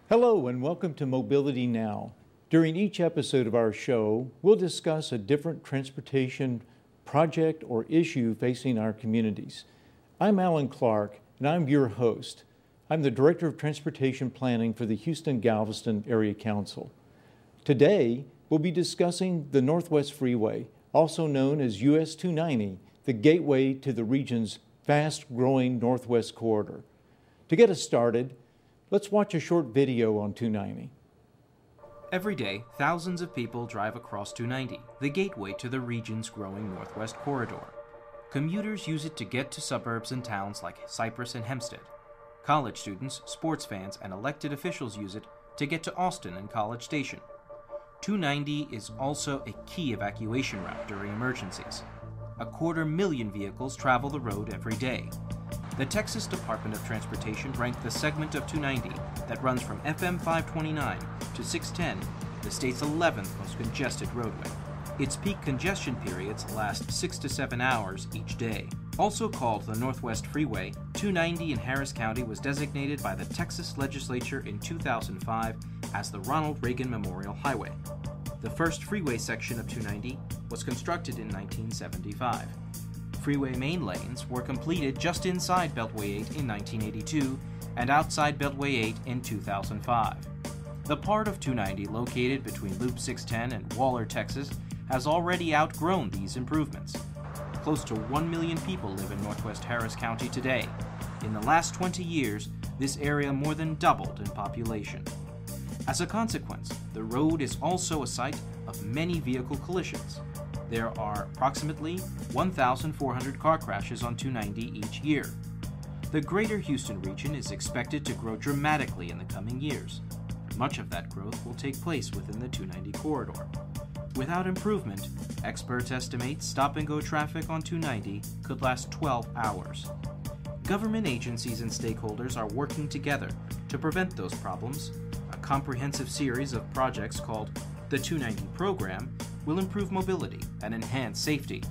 Hello and welcome to Mobility Now. During each episode of our show, we'll discuss a different transportation project or issue facing our communities. I'm Alan Clark and I'm your host. I'm the Director of Transportation Planning for the Houston-Galveston Area Council. Today, we'll be discussing the Northwest Freeway, also known as US 290, the gateway to the region's fast-growing Northwest corridor. To get us started, let's watch a short video on 290. Every day, thousands of people drive across 290, the gateway to the region's growing Northwest corridor. Commuters use it to get to suburbs and towns like Cypress and Hempstead. College students, sports fans, and elected officials use it to get to Austin and College Station. 290 is also a key evacuation route during emergencies. 250,000 vehicles travel the road every day. The Texas Department of Transportation ranked the segment of 290 that runs from FM 529 to 610 the state's 11th most congested roadway. Its peak congestion periods last 6 to 7 hours each day. Also called the Northwest Freeway, 290 in Harris County was designated by the Texas legislature in 2005 as the Ronald Reagan Memorial Highway. The first freeway section of 290 was constructed in 1975. Freeway main lanes were completed just inside Beltway 8 in 1982 and outside Beltway 8 in 2005. The part of 290 located between Loop 610 and Waller, Texas, has already outgrown these improvements. Close to 1 million people live in Northwest Harris County today. In the last 20 years, this area more than doubled in population. As a consequence, the road is also a site of many vehicle collisions. There are approximately 1,400 car crashes on 290 each year. The greater Houston region is expected to grow dramatically in the coming years. Much of that growth will take place within the 290 corridor. Without improvement, experts estimate stop-and-go traffic on 290 could last 12 hours. Government agencies and stakeholders are working together to prevent those problems. A comprehensive series of projects called the 290 Program will improve mobility and enhance safety.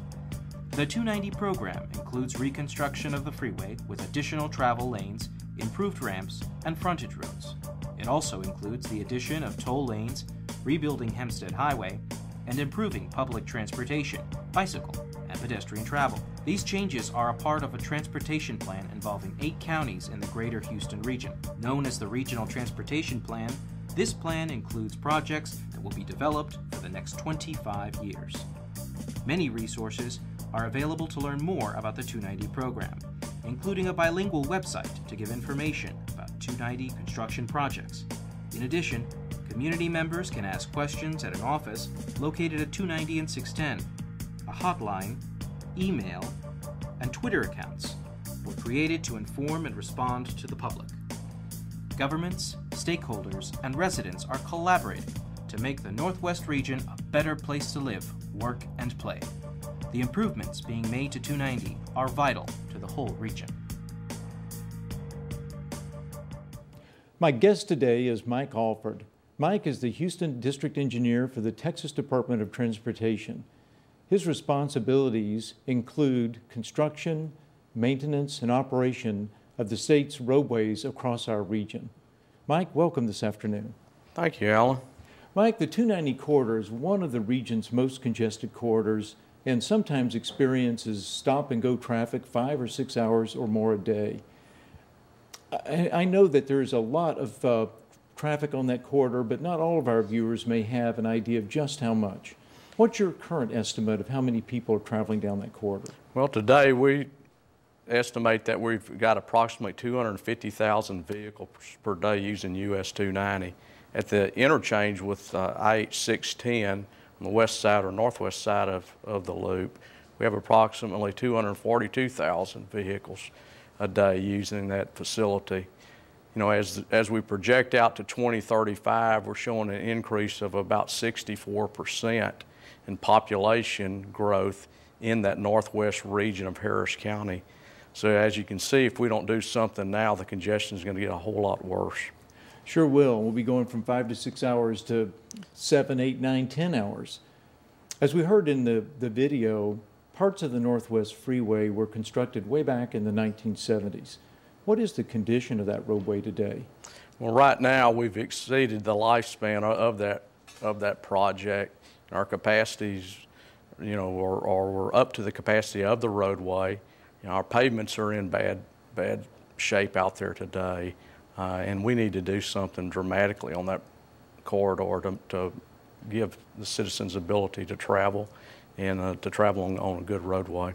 The 290 program includes reconstruction of the freeway with additional travel lanes, improved ramps, and frontage roads. It also includes the addition of toll lanes, rebuilding Hempstead Highway, and improving public transportation, bicycle, and pedestrian travel. These changes are a part of a transportation plan involving 8 counties in the greater Houston region. Known as the Regional Transportation Plan, this plan includes projects that will be developed for the next 25 years. Many resources are available to learn more about the 290 program, including a bilingual website to give information about 290 construction projects. In addition, community members can ask questions at an office located at 290 and 610. A hotline, email, and Twitter accounts were created to inform and respond to the public. Governments, stakeholders, and residents are collaborating to make the Northwest region a better place to live, work, and play. The improvements being made to 290 are vital to the whole region. My guest today is Mike Alford. Mike is the Houston District Engineer for the Texas Department of Transportation. His responsibilities include construction, maintenance, and operation of the state's roadways across our region. Mike, welcome this afternoon. Thank you, Alan. Mike, the 290 corridor is one of the region's most congested corridors and sometimes experiences stop-and-go traffic 5 or 6 hours or more a day. I know that there's a lot of traffic on that corridor, but not all of our viewers may have an idea of just how much. What's your current estimate of how many people are traveling down that corridor? Well, today we estimate that we've got approximately 250,000 vehicles per day using US 290. At the interchange with IH 610 on the west side or northwest side of the loop, we have approximately 242,000 vehicles a day using that facility. You know, as we project out to 2035, we're showing an increase of about 64% in population growth in that northwest region of Harris County. So as you can see, if we don't do something now, the congestion is going to get a whole lot worse. Sure will. We'll be going from 5 to 6 hours to 7, 8, 9, 10 hours. As we heard in the video, parts of the Northwest Freeway were constructed way back in the 1970s. What is the condition of that roadway today? Well, right now we've exceeded the lifespan of that project. Our capacities, we're up to the capacity of the roadway. Our pavements are in bad shape out there today, and we need to do something dramatically on that corridor to give the citizens ability to travel and to travel on a good roadway.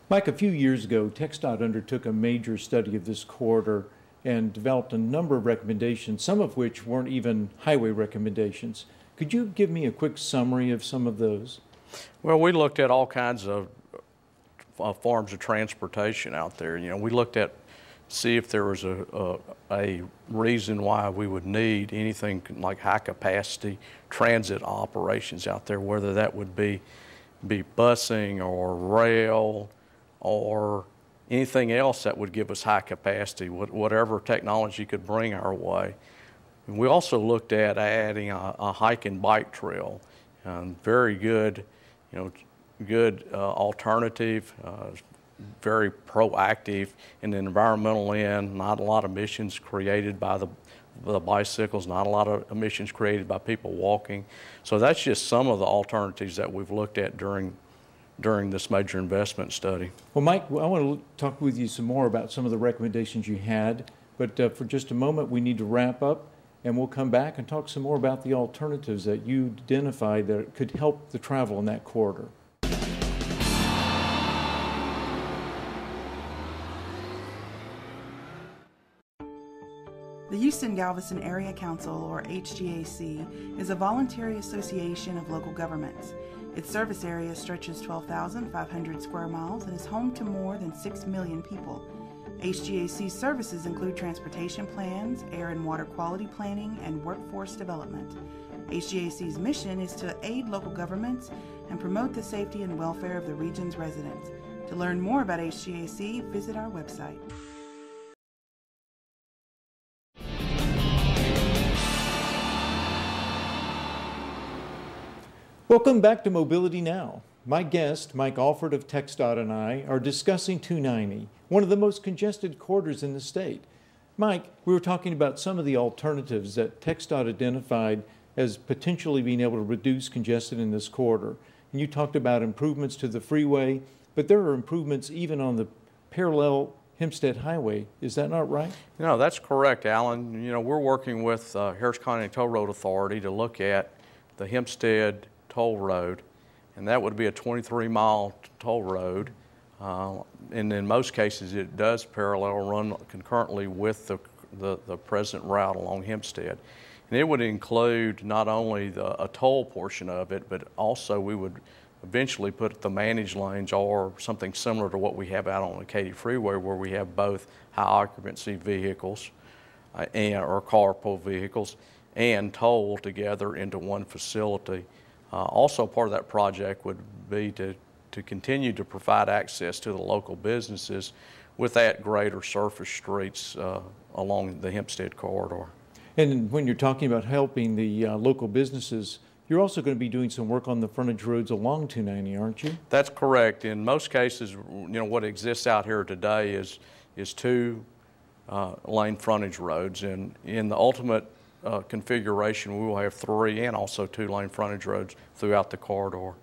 Mike, a few years ago, TxDOT undertook a major study of this corridor and developed a number of recommendations, some of which weren't even highway recommendations. Could you give me a quick summary of some of those? Well, we looked at all kinds of forms of transportation out there. We looked at see if there was a reason why we would need anything like high capacity transit operations out there, whether that would be busing or rail or anything else that would give us high capacity, whatever technology could bring our way. And we also looked at adding a hike and bike trail, very good, good alternative, very proactive in the environmental end, not a lot of emissions created by the bicycles, not a lot of emissions created by people walking. So that's just some of the alternatives that we've looked at during this major investment study. Well, Mike, I want to talk with you some more about some of the recommendations you had, but for just a moment we need to wrap up, and we'll come back and talk some more about the alternatives that you identified that could help the travel in that corridor. The Houston-Galveston Area Council, or HGAC, is a voluntary association of local governments. Its service area stretches 12,500 square miles and is home to more than 6 million people. HGAC's services include transportation plans, air and water quality planning, and workforce development. HGAC's mission is to aid local governments and promote the safety and welfare of the region's residents. To learn more about HGAC, visit our website. Welcome back to Mobility Now. My guest, Mike Alford of TxDOT, and I are discussing 290, one of the most congested corridors in the state. Mike, we were talking about some of the alternatives that TxDOT identified as potentially being able to reduce congestion in this corridor. And you talked about improvements to the freeway, but there are improvements even on the parallel Hempstead Highway. Is that not right? No, that's correct, Alan. We're working with Harris County Toll Road Authority to look at the Hempstead toll road, and that would be a 23-mile toll road, and in most cases it does parallel run concurrently with the present route along Hempstead. And it would include not only a toll portion of it, but also we would eventually put the managed lanes or something similar to what we have out on the Katy Freeway, where we have both high occupancy vehicles or carpool vehicles and toll together into one facility. Also part of that project would be to continue to provide access to the local businesses with that greater surface streets along the Hempstead corridor. And when you're talking about helping the local businesses, you're also going to be doing some work on the frontage roads along 290, aren't you? That's correct. In most cases, what exists out here today is two lane frontage roads, and in the ultimate configuration, we will have 3 and also 2 lane frontage roads throughout the corridor.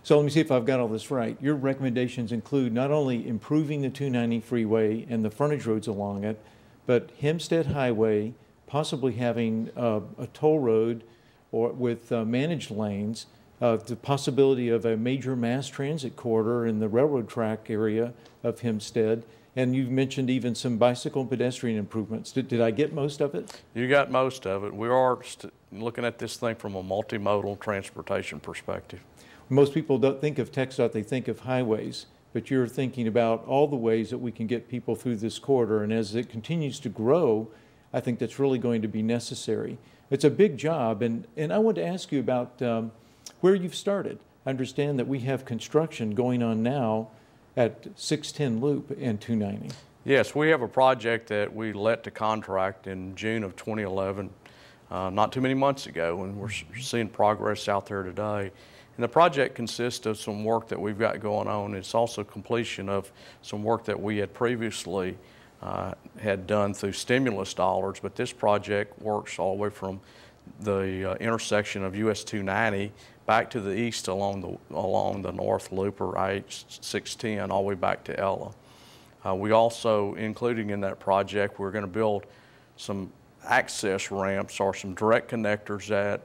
So let me see if I've got all this right. Your recommendations include not only improving the 290 freeway and the frontage roads along it, but Hempstead Highway, possibly having a toll road or with managed lanes, the possibility of a major mass transit corridor in the railroad track area of Hempstead. And you've mentioned even some bicycle and pedestrian improvements. Did I get most of it? You got most of it. We are looking at this thing from a multimodal transportation perspective. Most people don't think of TxDOT, they think of highways, but you're thinking about all the ways that we can get people through this corridor. And as it continues to grow, I think that's really going to be necessary. It's a big job, and I want to ask you about where you've started. I understand that we have construction going on now at 610 Loop and 290. Yes, we have a project that we let to contract in June of 2011, not too many months ago, and we're seeing progress out there today. And the project consists of some work that we've got going on. It's also completion of some work that we had previously had done through stimulus dollars, but this project works all the way from the intersection of US 290 back to the east along the North Loop or I-610 all the way back to Ella. We also, including in that project, we're going to build some access ramps or some direct connectors that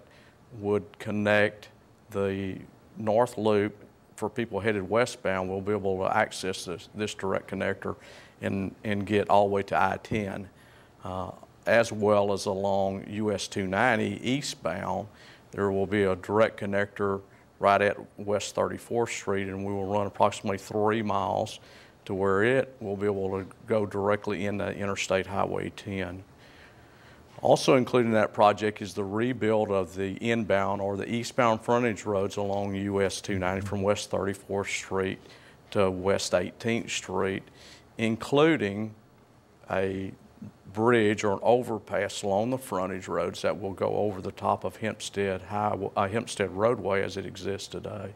would connect the North Loop for people headed westbound. We'll be able to access this direct connector and get all the way to I-10, as well as along US 290 eastbound. There will be a direct connector right at West 34th Street, and we will run approximately 3 miles to where it will be able to go directly into Interstate Highway 10. Also included in that project is the rebuild of the inbound or the eastbound frontage roads along US 290 from West 34th Street to West 18th Street, including a bridge or an overpass along the frontage roads that will go over the top of Hempstead roadway as it exists today,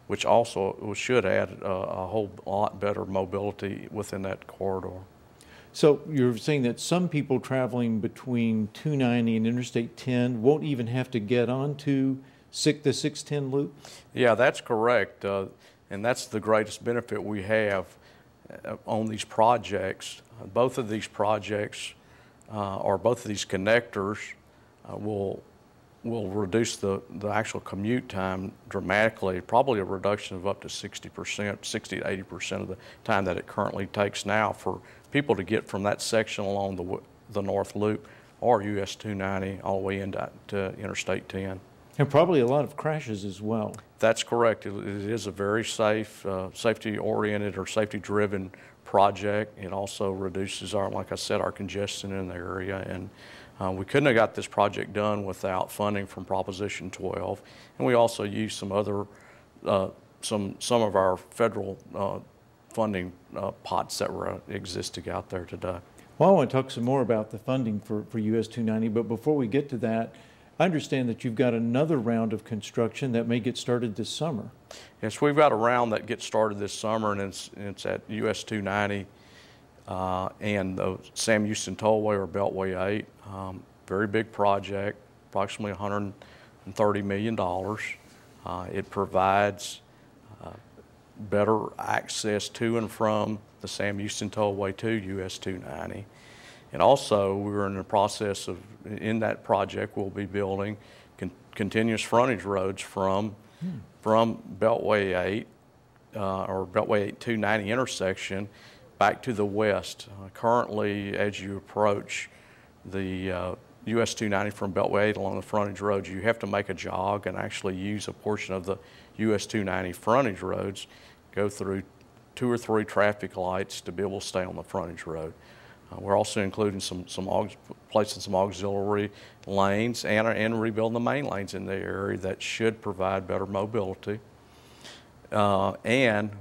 which also should add a whole lot better mobility within that corridor. So you're saying that some people traveling between 290 and Interstate 10 won't even have to get onto the 610 loop? Yeah, that's correct. And that's the greatest benefit we have on these projects. Both of these projects, or both of these connectors, will reduce the actual commute time dramatically, probably a reduction of up to 60%, 60 to 80% of the time that it currently takes now for people to get from that section along the North Loop or US 290 all the way into Interstate 10. And probably a lot of crashes as well. That's correct. It is a very safe, safety-oriented or safety-driven project. It also reduces like I said, our congestion in the area. And we couldn't have got this project done without funding from Proposition 12. And we also use some other, some of our federal funding pots that were existing out there today. Well, I want to talk some more about the funding for US 290, but before we get to that, I understand that you've got another round of construction that may get started this summer. Yes, we've got a round that gets started this summer, and it's at US 290 and the Sam Houston Tollway or Beltway 8. Very big project, approximately $130 million. It provides better access to and from the Sam Houston Tollway to US 290. And also, we're in the process of, in that project, we'll be building continuous frontage roads from Beltway 8 or Beltway 8 290 intersection back to the west. Currently, as you approach the US 290 from Beltway 8 along the frontage roads, you have to make a jog and actually use a portion of the US 290 frontage roads, go through 2 or 3 traffic lights to be able to stay on the frontage road. We're also including placing some auxiliary lanes and rebuilding the main lanes in the area that should provide better mobility. And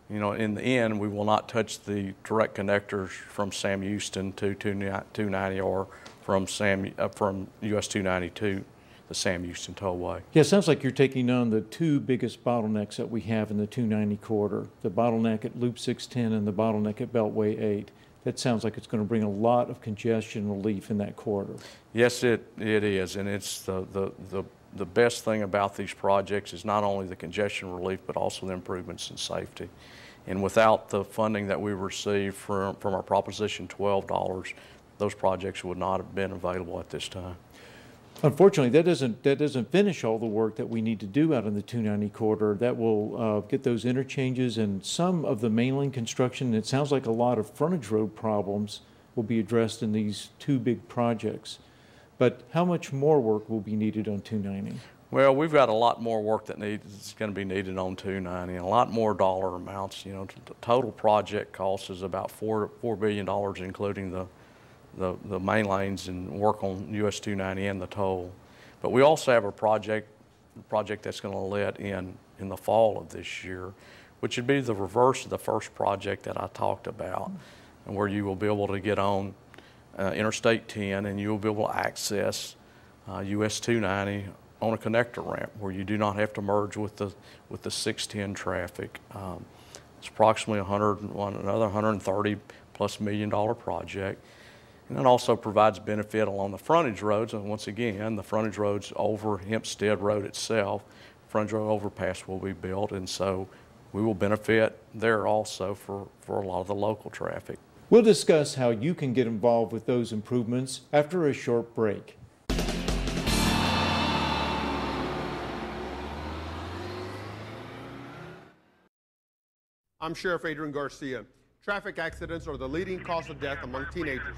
in the end, we will not touch the direct connectors from Sam Houston to 290 or from US 290 to the Sam Houston Tollway. Yeah, it sounds like you're taking on the 2 biggest bottlenecks that we have in the 290 corridor, the bottleneck at Loop 610 and the bottleneck at Beltway 8. That sounds like it's going to bring a lot of congestion relief in that corridor. Yes, it is, and it's the best thing about these projects is not only the congestion relief, but also the improvements in safety. And without the funding that we received from our Proposition 12 dollars, those projects would not have been available at this time. Unfortunately, that doesn't finish all the work that we need to do out in the 290 corridor. That will get those interchanges and some of the mainline construction. It sounds like a lot of frontage road problems will be addressed in these 2 big projects. But how much more work will be needed on 290? Well, we've got a lot more work that's going to be needed on 290, and a lot more dollar amounts. The total project cost is about $4 billion, including the main lanes and work on US 290 and the toll. But we also have a project that's going to let in the fall of this year, which would be the reverse of the first project that I talked about, and where you will be able to get on Interstate 10 and you will be able to access US 290 on a connector ramp where you do not have to merge with the 610 traffic. It's approximately another $130+ plus $1 million project. And it also provides benefit along the frontage roads. And once again, the frontage roads over Hempstead Road itself, frontage road overpass will be built. And so we will benefit there also for a lot of the local traffic. We'll discuss how you can get involved with those improvements after a short break. I'm Sheriff Adrian Garcia. Traffic accidents are the leading cause of death among teenagers.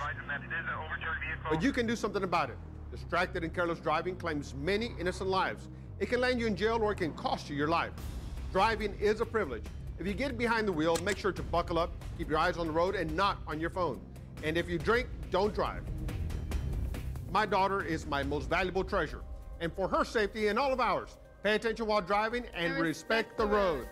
But you can do something about it. Distracted and careless driving claims many innocent lives. It can land you in jail or it can cost you your life. Driving is a privilege. If you get behind the wheel, make sure to buckle up, keep your eyes on the road and not on your phone. And if you drink, don't drive. My daughter is my most valuable treasure. And for her safety and all of ours, pay attention while driving and respect the road.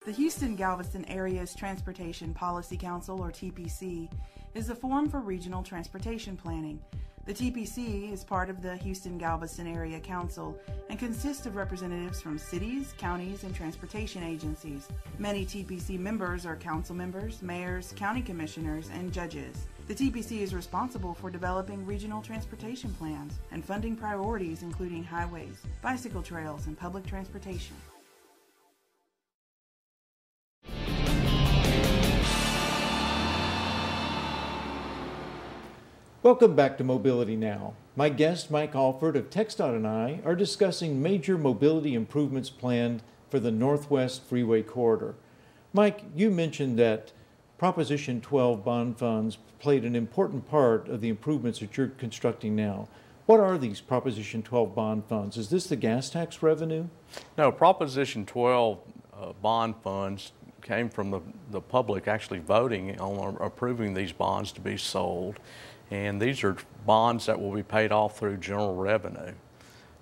The Houston-Galveston Area's Transportation Policy Council, or TPC, is the forum for regional transportation planning. The TPC is part of the Houston-Galveston Area Council and consists of representatives from cities, counties, and transportation agencies. Many TPC members are council members, mayors, county commissioners, and judges. The TPC is responsible for developing regional transportation plans and funding priorities including highways, bicycle trails, and public transportation. Welcome back to Mobility Now. My guest, Mike Alford of TxDOT, and I are discussing major mobility improvements planned for the Northwest Freeway Corridor. Mike, you mentioned that Proposition 12 bond funds played an important part of the improvements that you're constructing now. What are these Proposition 12 bond funds? Is this the gas tax revenue? No, Proposition 12 bond funds came from the public actually voting on approving these bonds to be sold. And these are bonds that will be paid off through general revenue.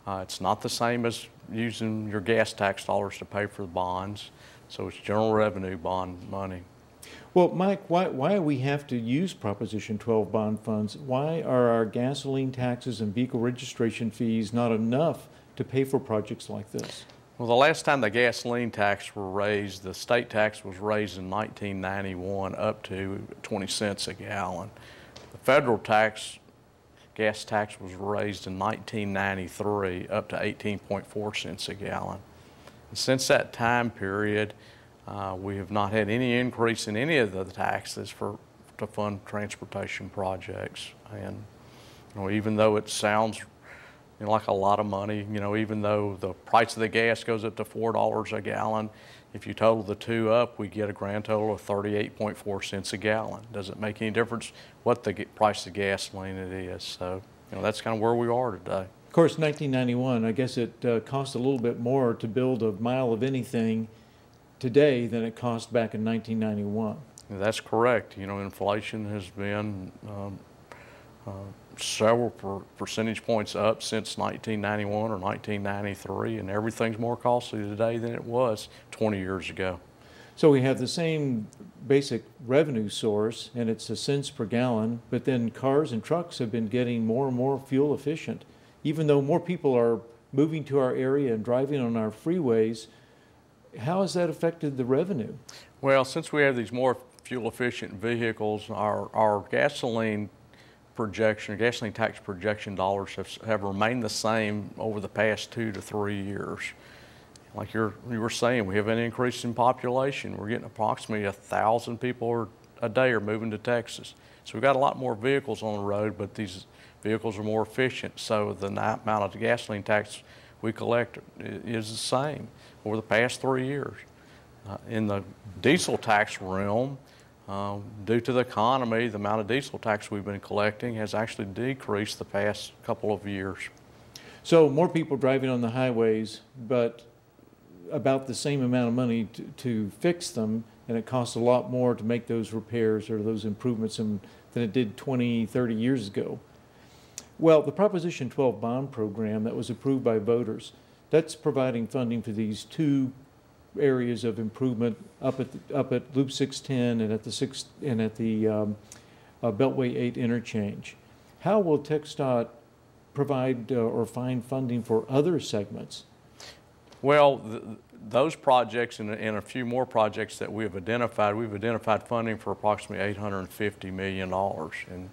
It's not the same as using your gas tax dollars to pay for the bonds, so it's general revenue bond money. Well, Mike, why do we have to use Proposition 12 bond funds? Why are our gasoline taxes and vehicle registration fees not enough to pay for projects like this? Well, the last time the gasoline tax were raised, the state tax was raised in 1991 up to 20 cents a gallon. The federal gas tax was raised in 1993 up to 18.4 cents a gallon. And since that time period, we have not had any increase in any of the taxes to fund transportation projects. And even though it sounds like a lot of money, even though the price of the gas goes up to $4 a gallon, if you total the two up, we get a grand total of 38.4 cents a gallon. Doesn't make any difference what the price of gasoline it is. So, that's kind of where we are today. Of course, 1991, I guess it cost a little bit more to build a mile of anything today than it cost back in 1991. That's correct. Inflation has been several percentage points up since 1991 or 1993, and everything's more costly today than it was 20 years ago. So we have the same basic revenue source, and it's a cents per gallon, but then cars and trucks have been getting more and more fuel efficient. Even though more people are moving to our area and driving on our freeways, how has that affected the revenue? Well, since we have these more fuel efficient vehicles, our gasoline tax projection dollars have remained the same over the past 2 to 3 years. Like you were saying, we have an increase in population. We're getting approximately 1,000 people a day are moving to Texas. So we've got a lot more vehicles on the road, but these vehicles are more efficient. So the amount of gasoline tax we collect is the same over the past 3 years. In the diesel tax realm, due to the economy, the amount of diesel tax we've been collecting has actually decreased the past couple of years. So more people driving on the highways, but about the same amount of money to fix them, and it costs a lot more to make those repairs or those improvements than it did 20, 30 years ago. Well, the Proposition 12 bond program that was approved by voters, that's providing funding for these two areas of improvement up at Loop 610 and at the Beltway 8 interchange. How will TxDOT provide or find funding for other segments? Well, those projects and a few more projects that we've identified funding for approximately $850 million. And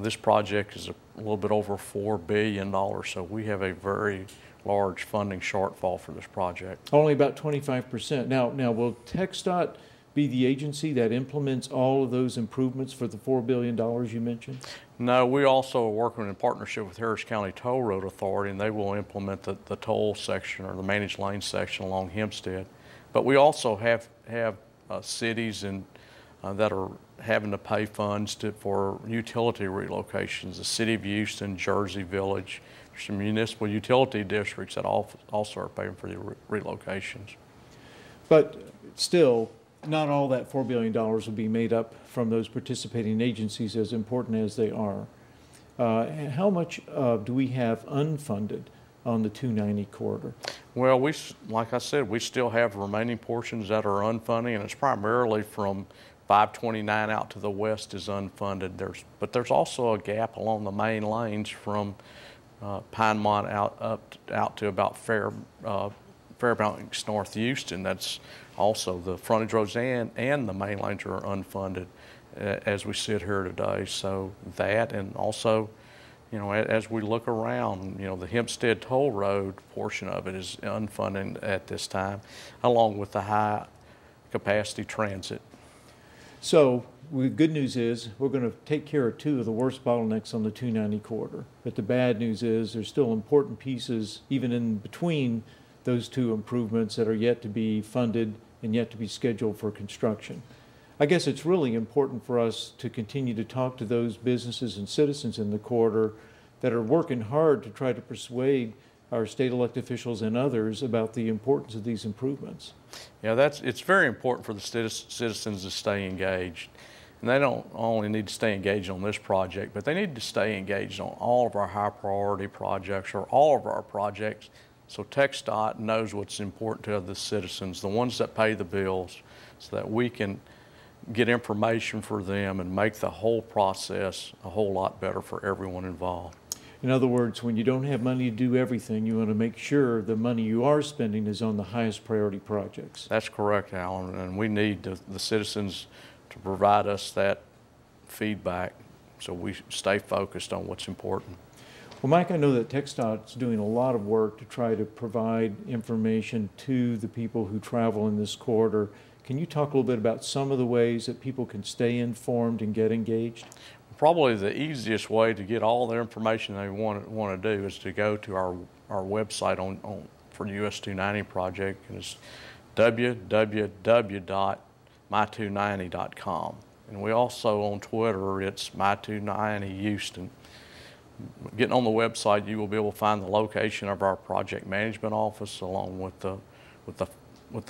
this project is a little bit over $4 billion, so we have a very large funding shortfall for this project. Only about 25%. Now, will TxDOT be the agency that implements all of those improvements for the $4 billion you mentioned? No, we also are working in partnership with Harris County Toll Road Authority, and they will implement the toll section or the managed lane section along Hempstead. But we also have cities that are having to pay funds for utility relocations. The City of Houston, Jersey Village, some municipal utility districts that also are paying for the relocations. But still, not all that $4 billion will be made up from those participating agencies, as important as they are. How much do we have unfunded on the 290 corridor? Well, like I said, we still have remaining portions that are unfunded, and it's primarily from 529 out to the west is unfunded. But there's also a gap along the main lanes from Pinemont out to about Fairbanks, North Houston. That's also the frontage roads and the main lanes are unfunded as we sit here today. So that, and also, as we look around, the Hempstead Toll Road portion of it is unfunded at this time, along with the high capacity transit. So the good news is we're going to take care of two of the worst bottlenecks on the 290 corridor. But the bad news is there's still important pieces even in between those two improvements that are yet to be funded and yet to be scheduled for construction. I guess it's really important for us to continue to talk to those businesses and citizens in the corridor that are working hard to try to persuade our state elected officials and others about the importance of these improvements. Yeah, it's very important for the citizens to stay engaged. And they don't only need to stay engaged on this project, but they need to stay engaged on all of our high priority projects or all of our projects, so TxDOT knows what's important to the citizens, the ones that pay the bills, so that we can get information for them and make the whole process a whole lot better for everyone involved. In other words, when you don't have money to do everything, you want to make sure the money you are spending is on the highest priority projects. That's correct, Alan, and we need the citizens to provide us that feedback so we stay focused on what's important. Well, Mike, I know that TxDOT is doing a lot of work to try to provide information to the people who travel in this corridor. Can you talk a little bit about some of the ways that people can stay informed and get engaged? Probably the easiest way to get all the information they want to do is to go to our website for the US 290 project, and it's www.my290.com. And we also on Twitter, it's My290 Houston. Getting on the website, you will be able to find the location of our project management office along with the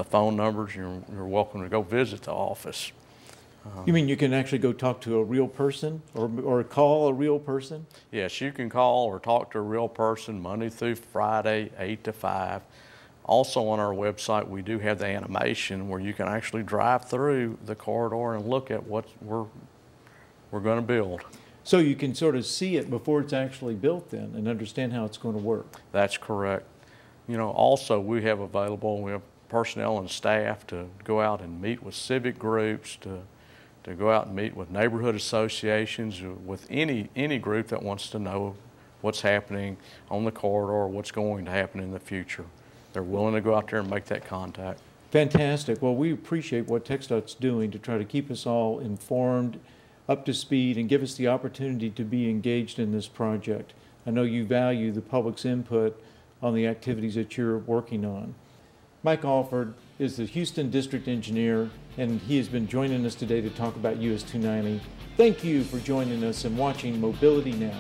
phone numbers. You're welcome to go visit the office. You mean you can actually go talk to a real person or call a real person? Yes, you can call or talk to a real person Monday through Friday, 8 to 5. Also on our website, we do have the animation where you can actually drive through the corridor and look at what we're going to build. So you can sort of see it before it's actually built then and understand how it's going to work. That's correct. Also we have personnel and staff to go out and meet with civic groups, to go out and meet with neighborhood associations, with any group that wants to know what's happening on the corridor, what's going to happen in the future. They're willing to go out there and make that contact. Fantastic. Well, we appreciate what TxDOT's doing to try to keep us all informed, up to speed, and give us the opportunity to be engaged in this project. I know you value the public's input on the activities that you're working on. Mike Alford is the Houston District Engineer, and he has been joining us today to talk about US 290. Thank you for joining us and watching Mobility Now.